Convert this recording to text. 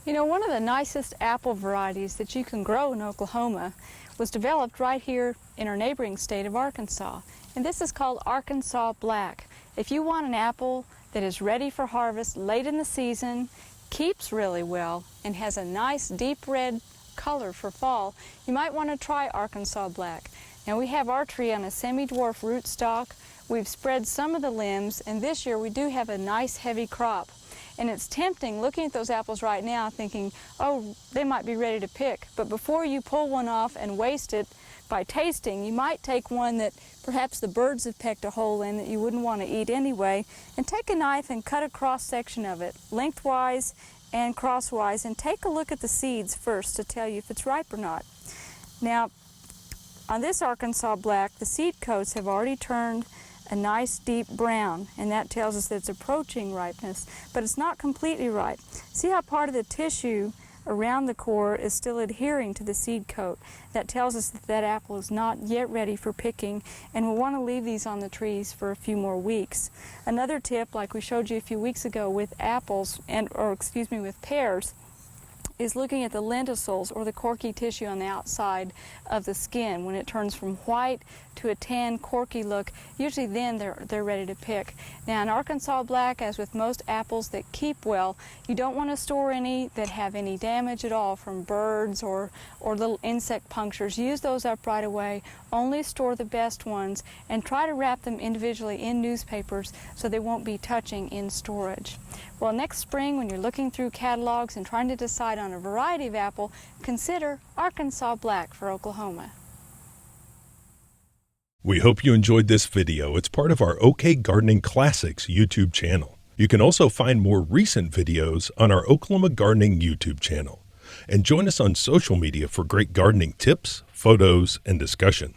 You know, one of the nicest apple varieties that you can grow in Oklahoma was developed right here in our neighboring state of Arkansas. And this is called Arkansas Black. If you want an apple that is ready for harvest late in the season, keeps really well, and has a nice deep red color for fall, you might want to try Arkansas Black. Now we have our tree on a semi-dwarf rootstock. We've spread some of the limbs, and this year we do have a nice heavy crop. And it's tempting looking at those apples right now thinking, oh, they might be ready to pick. But before you pull one off and waste it by tasting, you might take one that perhaps the birds have pecked a hole in that you wouldn't want to eat anyway, and take a knife and cut a cross section of it, lengthwise and crosswise, and take a look at the seeds first to tell you if it's ripe or not. Now, on this Arkansas Black, the seed coats have already turned a nice deep brown, and that tells us that it's approaching ripeness, but it's not completely ripe. See how part of the tissue around the core is still adhering to the seed coat. That tells us that that apple is not yet ready for picking, and we'll want to leave these on the trees for a few more weeks. Another tip, like we showed you a few weeks ago with apples, with pears, is looking at the lenticels, or the corky tissue on the outside of the skin. When it turns from white to a tan, corky look, usually then they're ready to pick. Now in Arkansas Black, as with most apples that keep well, you don't want to store any that have any damage at all from birds or little insect punctures. Use those up right away. Only store the best ones, and try to wrap them individually in newspapers so they won't be touching in storage. Well, next spring, when you're looking through catalogs and trying to decide on a variety of apple, consider Arkansas Black for Oklahoma. We hope you enjoyed this video. It's part of our OK Gardening Classics YouTube channel. You can also find more recent videos on our Oklahoma Gardening YouTube channel. And join us on social media for great gardening tips, photos, and discussion.